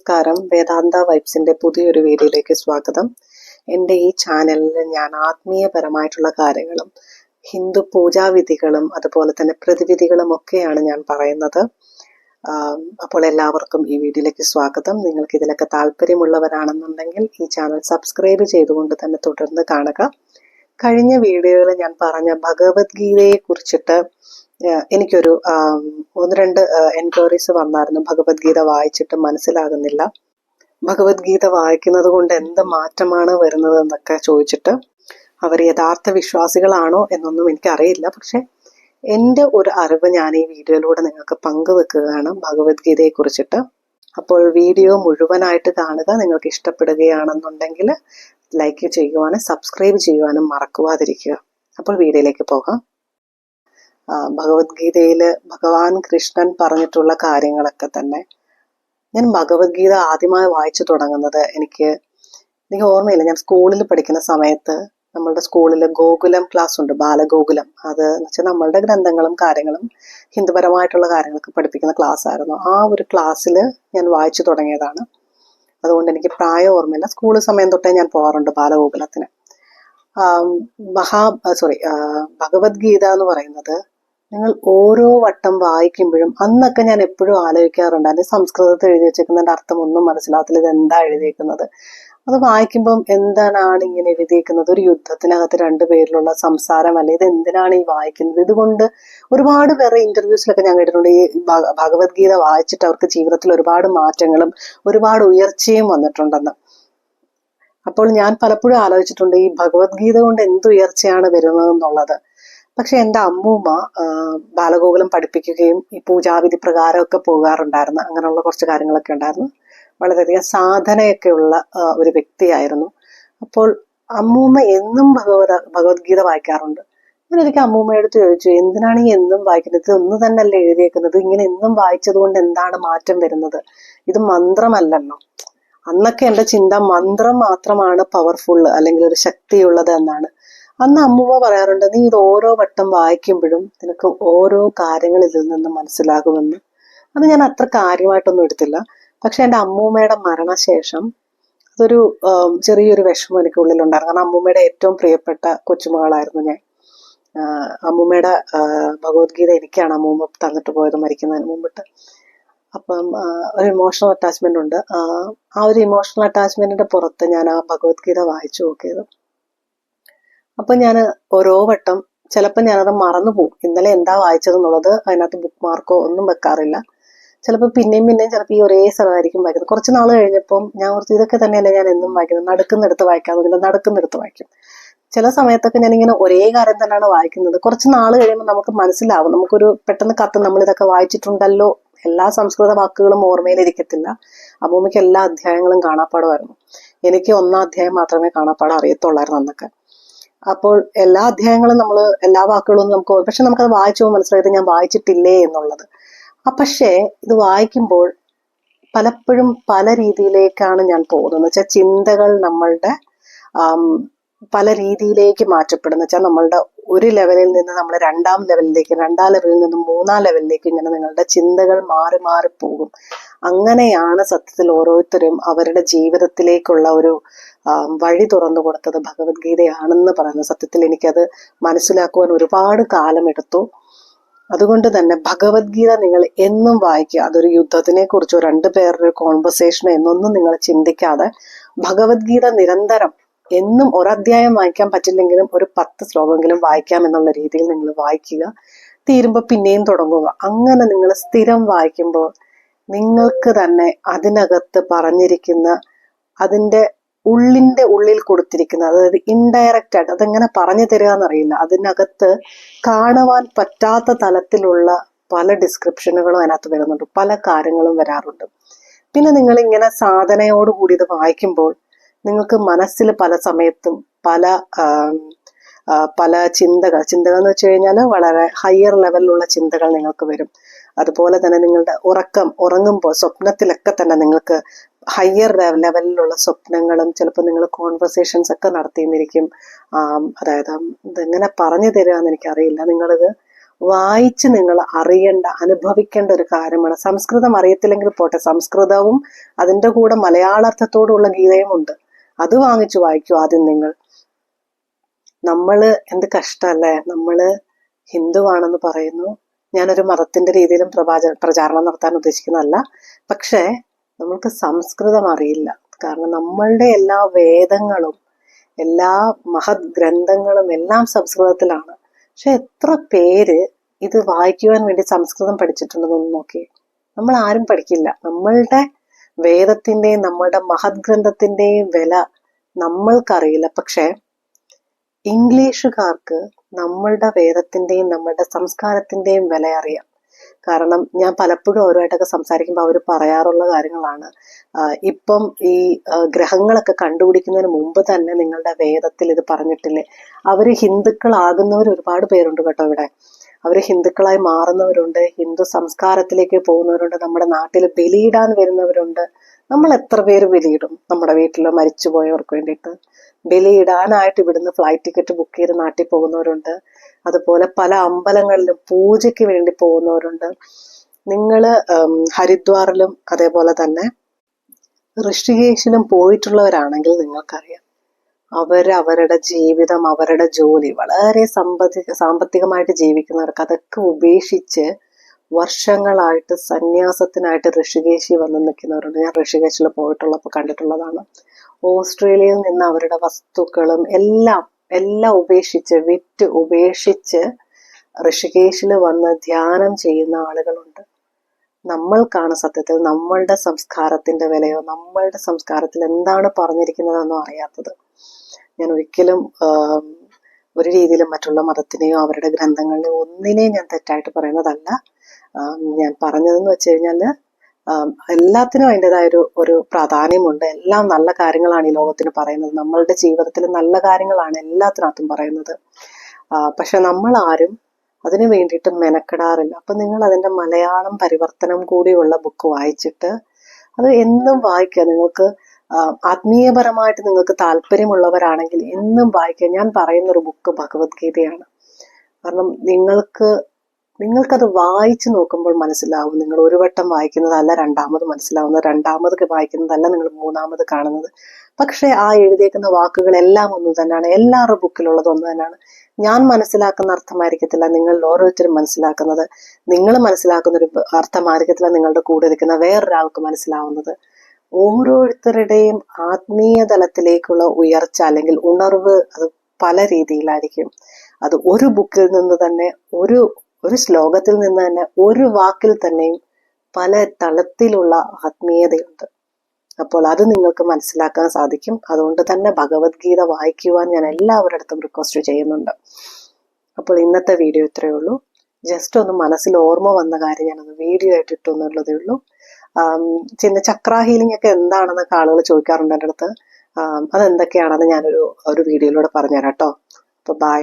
നമസ്കാരം. വേദാന്ത വൈബ്സിന്റെ പുതിയൊരു വീഡിയോയിലേക്ക് സ്വാഗതം. എൻ്റെ ഈ ചാനലിൽ ഞാൻ ആത്മീയപരമായിട്ടുള്ള കാര്യങ്ങളും ഹിന്ദു പൂജാവിധികളും അതുപോലെ തന്നെ പ്രതിവിധികളും ഒക്കെയാണ് ഞാൻ പറയുന്നത്. അപ്പോൾ എല്ലാവർക്കും ഈ വീഡിയോയിലേക്ക് സ്വാഗതം. നിങ്ങൾക്ക് ഇതിലൊക്കെ താല്പര്യമുള്ളവരാണെന്നുണ്ടെങ്കിൽ ഈ ചാനൽ സബ്സ്ക്രൈബ് ചെയ്തുകൊണ്ട് തന്നെ തുടർന്ന് കാണുക. കഴിഞ്ഞ വീഡിയോയിൽ ഞാൻ പറഞ്ഞ ഭഗവത്ഗീതയെ കുറിച്ചിട്ട് എനിക്കൊരു ഒന്ന് രണ്ട് എൻക്വയറീസ് വന്നായിരുന്നു. ഭഗവത്ഗീത വായിച്ചിട്ട് മനസ്സിലാകുന്നില്ല, ഭഗവത്ഗീത വായിക്കുന്നത് കൊണ്ട് എന്ത് മാറ്റമാണ് വരുന്നത് എന്നൊക്കെ ചോദിച്ചിട്ട്. അവർ യഥാർത്ഥ വിശ്വാസികളാണോ എന്നൊന്നും എനിക്കറിയില്ല. പക്ഷെ എൻ്റെ ഒരു അറിവ് ഞാൻ ഈ വീഡിയോയിലൂടെ നിങ്ങൾക്ക് പങ്കുവെക്കുകയാണ് ഭഗവത്ഗീതയെ കുറിച്ചിട്ട്. അപ്പോൾ വീഡിയോ മുഴുവനായിട്ട് കാണുക. നിങ്ങൾക്ക് ഇഷ്ടപ്പെടുകയാണെന്നുണ്ടെങ്കിൽ ലൈക്ക് ചെയ്യുവാനും സബ്സ്ക്രൈബ് ചെയ്യുവാനും മറക്കുവാതിരിക്കുക. അപ്പോൾ വീഡിയോയിലേക്ക് പോകാം. ഭഗവത്ഗീതയിൽ ഭഗവാൻ കൃഷ്ണൻ പറഞ്ഞിട്ടുള്ള കാര്യങ്ങളൊക്കെ തന്നെ ഞാൻ ഭഗവത്ഗീത ആദ്യമായി വായിച്ചു തുടങ്ങുന്നത് എനിക്ക് ഓർമ്മയില്ല. ഞാൻ സ്കൂളിൽ പഠിക്കുന്ന സമയത്ത് നമ്മളുടെ സ്കൂളിൽ ഗോകുലം ക്ലാസ് ഉണ്ട്, ബാലഗോകുലം. അത് എന്ന് വെച്ചാൽ നമ്മളുടെ ഗ്രന്ഥങ്ങളും കാര്യങ്ങളും ഹിന്ദുപരമായിട്ടുള്ള കാര്യങ്ങളൊക്കെ പഠിപ്പിക്കുന്ന ക്ലാസ് ആയിരുന്നു. ആ ഒരു ക്ലാസ്സിൽ ഞാൻ വായിച്ചു തുടങ്ങിയതാണ്. അതുകൊണ്ട് എനിക്ക് പ്രായം ഓർമ്മയില്ല. സ്കൂൾ സമയം തൊട്ടേ ഞാൻ പോകാറുണ്ട് ബാലഗോകുലത്തിന്. ഭഗവത്ഗീത എന്ന് പറയുന്നത് നിങ്ങൾ ഓരോ വട്ടം വായിക്കുമ്പോഴും, അന്നൊക്കെ ഞാൻ എപ്പോഴും ആലോചിക്കാറുണ്ട്, അതിന് സംസ്കൃതത്തിൽ എഴുതി വെച്ചേക്കുന്നതിന്റെ അർത്ഥം ഒന്നും മനസ്സിലാകത്തില്ല. ഇത് എന്താ എഴുതിയേക്കുന്നത്? അത് വായിക്കുമ്പം എന്താണ് ഇങ്ങനെ എഴുതിയേക്കുന്നത്? ഒരു യുദ്ധത്തിനകത്ത് രണ്ടുപേരിലുള്ള സംസാരമല്ല, ഇത് എന്തിനാണ് ഈ വായിക്കുന്നത്? ഇതുകൊണ്ട് ഒരുപാട് പേരുടെ ഇന്റർവ്യൂസിലൊക്കെ ഞാൻ കേട്ടിട്ടുണ്ട്, ഈ ഭഗവത്ഗീത വായിച്ചിട്ട് അവർക്ക് ജീവിതത്തിൽ ഒരുപാട് മാറ്റങ്ങളും ഒരുപാട് ഉയർച്ചയും വന്നിട്ടുണ്ടെന്ന്. അപ്പോൾ ഞാൻ പലപ്പോഴും ആലോചിച്ചിട്ടുണ്ട്, ഈ ഭഗവത്ഗീത കൊണ്ട് എന്ത് ഉയർച്ചയാണ് വരുന്നത് എന്നുള്ളത്. പക്ഷെ എൻ്റെ അമ്മൂമ്മ ബാലഗോകുലം പഠിപ്പിക്കുകയും ഈ പൂജാവിധി പ്രകാരമൊക്കെ പോകാറുണ്ടായിരുന്നു. അങ്ങനെയുള്ള കുറച്ച് കാര്യങ്ങളൊക്കെ ഉണ്ടായിരുന്നു. വളരെയധികം സാധനയൊക്കെ ഉള്ള ഒരു വ്യക്തിയായിരുന്നു. അപ്പോൾ അമ്മൂമ്മ എന്നും ഭഗവത്ഗീത വായിക്കാറുണ്ട്. ഞാനൊരിക്കൽ അമ്മൂമ്മയെടുത്ത് ചോദിച്ചു, എന്തിനാണ് ഈ എന്നും വായിക്കുന്നത്? ഇത് ഒന്ന് തന്നെയല്ലേ എഴുതിയേക്കുന്നത്? ഇങ്ങനെ എന്നും വായിച്ചത് കൊണ്ട് എന്താണ് മാറ്റം വരുന്നത്? ഇത് മന്ത്രമല്ലല്ലോ. അന്നൊക്കെ എൻ്റെ ചിന്ത മന്ത്രം മാത്രമാണ് പവർഫുൾ അല്ലെങ്കിൽ ഒരു ശക്തിയുള്ളത് എന്നാണ്. അന്ന് അമ്മൂമ്മ പറയാറുണ്ട്, നീ ഇത് ഓരോ വട്ടം വായിക്കുമ്പോഴും നിനക്ക് ഓരോ കാര്യങ്ങൾ ഇതിൽ നിന്ന് മനസ്സിലാകുമെന്ന്. അത് ഞാൻ അത്ര കാര്യമായിട്ടൊന്നും എടുത്തില്ല. പക്ഷെ എൻ്റെ അമ്മൂമ്മയുടെ മരണശേഷം അതൊരു ചെറിയൊരു വിഷമം എനിക്ക് ഉള്ളിലുണ്ടായിരുന്നു. കാരണം അമ്മൂമ്മയുടെ ഏറ്റവും പ്രിയപ്പെട്ട കൊച്ചുമകളായിരുന്നു ഞാൻ. അമ്മൂമ്മയുടെ ഭഗവത്ഗീത എനിക്കാണ് അമ്മൂമ്മ തന്നിട്ട് പോയത് മരിക്കുന്നതിന് മുമ്പിട്ട്. അപ്പം ഒരു ഇമോഷണൽ അറ്റാച്ച്മെന്റ് ഉണ്ട്. ആ ഒരു ഇമോഷണൽ അറ്റാച്ച്മെന്റിന്റെ പുറത്ത് ഞാൻ ആ ഭഗവത്ഗീത വായിച്ചു നോക്കിയത്. അപ്പൊ ഞാൻ ഓരോ വട്ടം ചിലപ്പോൾ ഞാനത് മറന്നു പോകും, ഇന്നലെ എന്താ വായിച്ചതെന്നുള്ളത്. അതിനകത്ത് ബുക്ക് മാർക്കോ ഒന്നും വെക്കാറില്ല. ചിലപ്പോൾ പിന്നെയും ചിലപ്പോൾ ഈ ഒരേ സ്ഥലമായിരിക്കും വായിക്കുന്നത്. കുറച്ച് നാൾ കഴിഞ്ഞപ്പം ഞാൻ ഓർത്ത്, ഇതൊക്കെ തന്നെയല്ലേ ഞാൻ എന്നും വായിക്കുന്നത്, നടക്കുന്നെടുത്ത് വായിക്കാമെന്നില്ല, നടക്കുന്നെടുത്ത് വായിക്കും. ചില സമയത്തൊക്കെ ഞാനിങ്ങനെ ഒരേ കാര്യം തന്നെയാണ് വായിക്കുന്നത്. കുറച്ച് നാൾ കഴിയുമ്പോൾ നമുക്ക് മനസ്സിലാവും, നമുക്കൊരു പെട്ടെന്ന് കത്ത് നമ്മൾ ഇതൊക്കെ വായിച്ചിട്ടുണ്ടല്ലോ. എല്ലാ സംസ്കൃത വാക്കുകളും ഓർമ്മയിലിരിക്കത്തില്ല. അമ്മൂമ്മയ്ക്ക് എല്ലാ അധ്യായങ്ങളും കാണാപ്പാടമായിരുന്നു. എനിക്ക് 1-ാം അധ്യായം മാത്രമേ കാണാപ്പാടം അറിയത്തുള്ളായിരുന്നു അന്നൊക്കെ. അപ്പോൾ എല്ലാ അധ്യായങ്ങളും എല്ലാ വാക്കുകളും നമുക്ക്, പക്ഷെ നമുക്കത് വായിച്ചു മനസ്സിലായത് ഞാൻ വായിച്ചിട്ടില്ലേ എന്നുള്ളത്. പക്ഷേ ഇത് വായിക്കുമ്പോൾ പലപ്പോഴും പല രീതിയിലേക്കാണ് ഞാൻ പോകുന്നത്. വെച്ചാൽ ചിന്തകൾ നമ്മളുടെ പല രീതിയിലേക്ക് മാറ്റപ്പെടുന്ന വെച്ചാൽ നമ്മളുടെ ഒരു ലെവലിൽ നിന്ന് നമ്മൾ 2-ാം ലെവലിലേക്ക്, 2-ാം ലെവലിൽ നിന്ന് 3-ാം ലെവലിലേക്ക് ഇങ്ങനെ നിങ്ങളുടെ ചിന്തകൾ മാറി മാറി പോകും. അങ്ങനെയാണ് സത്യത്തിൽ ഓരോരുത്തരും അവരുടെ ജീവിതത്തിലേക്കുള്ള ഒരു വഴി തുറന്നു കൊടുത്തത് ഭഗവത്ഗീതയാണെന്ന് പറയുന്നത്. സത്യത്തിൽ എനിക്കത് മനസ്സിലാക്കുവാൻ ഒരുപാട് കാലമെടുത്തു. അതുകൊണ്ട് തന്നെ ഭഗവത്ഗീത നിങ്ങൾ എന്നും വായിക്കുക. അതൊരു യുദ്ധത്തിനെ കുറിച്ചോ 2 പേരുടെ കോൺവെർസേഷനോ എന്നൊന്നും നിങ്ങൾ ചിന്തിക്കാതെ ഭഗവത്ഗീത നിരന്തരം എന്നും ഒരധ്യായം വായിക്കാൻ പറ്റില്ലെങ്കിലും ഒരു 10 ശ്ലോകമെങ്കിലും വായിക്കാം എന്നുള്ള രീതിയിൽ നിങ്ങൾ വായിക്കുക. തീരുമ്പോൾ പിന്നെയും തുടങ്ങുക. അങ്ങനെ നിങ്ങൾ സ്ഥിരം വായിക്കുമ്പോൾ നിങ്ങൾക്ക് തന്നെ അതിനകത്ത് പറഞ്ഞിരിക്കുന്ന, അതിൻ്റെ ഉള്ളിൽ കൊടുത്തിരിക്കുന്ന, അതായത് ഇൻഡയറക്റ്റ് ആയിട്ട് അതെങ്ങനെ പറഞ്ഞു തരിക എന്നറിയില്ല, അതിനകത്ത് കാണുവാൻ പറ്റാത്ത തലത്തിലുള്ള പല ഡിസ്ക്രിപ്ഷനുകളും അതിനകത്ത് വരുന്നുണ്ട്, പല കാര്യങ്ങളും വരാറുണ്ട്. പിന്നെ നിങ്ങൾ ഇങ്ങനെ സാധനയോടുകൂടി ഇത് വായിക്കുമ്പോൾ നിങ്ങൾക്ക് മനസ്സിൽ പല സമയത്തും പല ചിന്തകൾ എന്ന് വെച്ച് കഴിഞ്ഞാൽ വളരെ ഹയർ ലെവലിലുള്ള ചിന്തകൾ നിങ്ങൾക്ക് വരും. അതുപോലെ തന്നെ നിങ്ങളുടെ ഉറങ്ങുമ്പോൾ സ്വപ്നത്തിലൊക്കെ തന്നെ നിങ്ങൾക്ക് ഹയർ ലെവലിലുള്ള സ്വപ്നങ്ങളും, ചിലപ്പോൾ നിങ്ങൾ കോൺവെർസേഷൻസ് ഒക്കെ നടത്തിയിരിക്കും. അതായത് ഇതെങ്ങനെ പറഞ്ഞു തരിക എന്ന് എനിക്കറിയില്ല. നിങ്ങളിത് വായിച്ച് നിങ്ങൾ അറിയേണ്ട, അനുഭവിക്കേണ്ട ഒരു കാര്യമാണ്. സംസ്കൃതം അറിയത്തില്ലെങ്കിൽ പോട്ടെ, സംസ്കൃതവും അതിൻ്റെ കൂടെ മലയാളാർത്ഥത്തോടുള്ള ഗീതയും ഉണ്ട്. അത് വാങ്ങിച്ചു വായിക്കൂ ആദ്യം നിങ്ങൾ. നമ്മള് എന്ത് കഷ്ടല്ലേ, നമ്മള് ഹിന്ദുവാണെന്ന് പറയുന്നു. ഞാനൊരു മതത്തിന്റെ രീതിയിലും പ്രചാരണം നടത്താൻ ഉദ്ദേശിക്കുന്നതല്ല. പക്ഷേ നമ്മൾക്ക് സംസ്കൃതം അറിയില്ല. കാരണം നമ്മളുടെ എല്ലാ വേദങ്ങളും എല്ലാ മഹത് ഗ്രന്ഥങ്ങളും എല്ലാം സംസ്കൃതത്തിലാണ്. പക്ഷെ എത്ര പേര് ഇത് വായിക്കുവാൻ വേണ്ടി സംസ്കൃതം പഠിച്ചിട്ടുണ്ടെന്നൊന്ന് നോക്കി. നമ്മൾ ആരും പഠിക്കില്ല. നമ്മളുടെ വേദത്തിന്റെയും നമ്മളുടെ മഹത് ഗ്രന്ഥത്തിന്റെയും വില നമ്മൾക്കറിയില്ല. പക്ഷെ ഇംഗ്ലീഷുകാർക്ക് നമ്മളുടെ വേദത്തിന്റെയും നമ്മളുടെ സംസ്കാരത്തിന്റെയും വില അറിയാം. കാരണം ഞാൻ പലപ്പോഴും അവരുമായിട്ടൊക്കെ സംസാരിക്കുമ്പോൾ അവർ പറയാറുള്ള കാര്യങ്ങളാണ്. ഇപ്പം ഈ ഗ്രഹങ്ങളൊക്കെ കണ്ടുപിടിക്കുന്നതിന് മുമ്പ് തന്നെ നിങ്ങളുടെ വേദത്തിൽ ഇത് പറഞ്ഞിട്ടില്ലേ. അവര് ഹിന്ദുക്കളാകുന്നവർ ഒരുപാട് പേരുണ്ട് കേട്ടോ ഇവിടെ. അവര് ഹിന്ദുക്കളായി മാറുന്നവരുണ്ട്, ഹിന്ദു സംസ്കാരത്തിലേക്ക് പോകുന്നവരുണ്ട്, നമ്മുടെ നാട്ടിൽ ബലിയിടാൻ വരുന്നവരുണ്ട്. നമ്മൾ എത്ര പേര് ബലിയിടും നമ്മുടെ വീട്ടിൽ മരിച്ചുപോയവർക്ക് വേണ്ടിയിട്ട്? ബലിയിടാനായിട്ട് ഇവിടുന്ന് ഫ്ലൈറ്റ് ടിക്കറ്റ് ബുക്ക് ചെയ്ത് നാട്ടിൽ പോകുന്നവരുണ്ട്. അതുപോലെ പല അമ്പലങ്ങളിലും പൂജയ്ക്ക് വേണ്ടി പോകുന്നവരുണ്ട്. നിങ്ങള് ഹരിദ്വാറിലും അതേപോലെ തന്നെ ഋഷികേശിലും പോയിട്ടുള്ളവരാണെങ്കിൽ നിങ്ങൾക്കറിയാം, അവരുടെ ജീവിതം, അവരുടെ ജോലി, വളരെ സാമ്പത്തികമായിട്ട് ജീവിക്കുന്നവർക്ക് അതൊക്കെ ഉപേക്ഷിച്ച് വർഷങ്ങളായിട്ട് സന്യാസത്തിനായിട്ട് ഋഷികേശി വന്ന് നിൽക്കുന്നവരുണ്ട്. ഞാൻ ഋഷികേശിൽ പോയിട്ടുള്ളപ്പോൾ കണ്ടിട്ടുള്ളതാണ്. ഓസ്ട്രേലിയയിൽ നിന്ന് അവരുടെ വസ്തുക്കളും എല്ലാം ഉപേക്ഷിച്ച് ഋഷികേശിൽ വന്ന് ധ്യാനം ചെയ്യുന്ന ആളുകളുണ്ട്. നമ്മൾക്കാണ് സത്യത്തിൽ നമ്മളുടെ സംസ്കാരത്തിന്റെ വിലയോ നമ്മളുടെ സംസ്കാരത്തിൽ എന്താണ് പറഞ്ഞിരിക്കുന്നതെന്നോ അറിയാത്തത്. ഞാൻ ഒരിക്കലും ഒരു രീതിയിലും മറ്റുള്ള മതത്തിനെയോ അവരുടെ ഗ്രന്ഥങ്ങളിലെയോ ഒന്നിനെയും ഞാൻ തെറ്റായിട്ട് പറയുന്നതല്ല. ഞാൻ പറഞ്ഞതെന്ന് വെച്ച് കഴിഞ്ഞാൽ എല്ലാത്തിനും അതിൻ്റെതായ ഒരു പ്രാധാന്യമുണ്ട്. എല്ലാം നല്ല കാര്യങ്ങളാണ് ഈ ലോകത്തിന് പറയുന്നത്. നമ്മളുടെ ജീവിതത്തിൽ നല്ല കാര്യങ്ങളാണ് എല്ലാത്തിനകത്തും പറയുന്നത്. പക്ഷെ നമ്മൾ ആരും അതിനു വേണ്ടിയിട്ട് മെനക്കെടാറില്ല. അപ്പൊ നിങ്ങൾ അതിന്റെ മലയാളം പരിവർത്തനം കൂടിയുള്ള ബുക്ക് വായിച്ചിട്ട് അത് എന്നും വായിക്കുക. നിങ്ങൾക്ക് ആത്മീയപരമായിട്ട് നിങ്ങൾക്ക് താല്പര്യമുള്ളവരാണെങ്കിൽ എന്നും വായിക്കുക. ഞാൻ പറയുന്നൊരു ബുക്ക് ഭഗവത്ഗീതയാണ്. കാരണം നിങ്ങൾക്കത് വായിച്ചു നോക്കുമ്പോൾ മനസ്സിലാവും. നിങ്ങൾ ഒരു വട്ടം വായിക്കുന്നതല്ല രണ്ടാമത് മനസ്സിലാവുന്നത്, രണ്ടാമത് വായിക്കുന്നതല്ല നിങ്ങൾ മൂന്നാമത് കാണുന്നത്. പക്ഷെ ആ എഴുതിയേക്കുന്ന വാക്കുകളെല്ലാം ഒന്നു തന്നെയാണ്. എല്ലാവരുടെ ബുക്കിലുള്ളത് ഒന്ന് തന്നെയാണ്. ഞാൻ മനസ്സിലാക്കുന്ന അർത്ഥമായിരിക്കത്തില്ല നിങ്ങളിൽ ഓരോരുത്തരും മനസ്സിലാക്കുന്നത്. നിങ്ങൾ മനസ്സിലാക്കുന്ന ഒരു അർത്ഥമായിരിക്കത്തില്ല നിങ്ങളുടെ കൂടെ ഇരിക്കുന്ന വേറൊരാൾക്ക് മനസ്സിലാവുന്നത്. ഓരോരുത്തരുടെയും ആത്മീയ തലത്തിലേക്കുള്ള ഉയർച്ച അല്ലെങ്കിൽ ഉണർവ് അത് പല രീതിയിലായിരിക്കും. അത് ഒരു ബുക്കിൽ നിന്ന് തന്നെ, ഒരു ശ്ലോകത്തിൽ നിന്ന് തന്നെ, ഒരു വാക്കിൽ തന്നെയും പല തലത്തിലുള്ള ആത്മീയതയുണ്ട്. അപ്പോൾ അത് നിങ്ങൾക്ക് മനസ്സിലാക്കാൻ സാധിക്കും. അതുകൊണ്ട് തന്നെ ഭഗവത്ഗീത വായിക്കുവാൻ ഞാൻ എല്ലാവരുടെ അടുത്തും റിക്വസ്റ്റ് ചെയ്യുന്നുണ്ട്. അപ്പോൾ ഇന്നത്തെ വീഡിയോ ഇത്രയേ ഉള്ളൂ. ജസ്റ്റ് ഒന്ന് മനസ്സിൽ ഓർമ്മ വന്ന കാര്യം ഞാനൊന്ന് വീഡിയോ ആയിട്ട് ഇട്ടു എന്നുള്ളതേ ഉള്ളൂ. പിന്നെ ചക്ര ഹീലിംഗ് ഒക്കെ എന്താണെന്നൊക്കെ ആളുകൾ ചോദിക്കാറുണ്ട് എൻ്റെ അടുത്ത്. അതെന്തൊക്കെയാണെന്ന് ഞാനൊരു വീഡിയോയിലൂടെ പറഞ്ഞുതരാം കേട്ടോ. അപ്പോൾ ബൈ.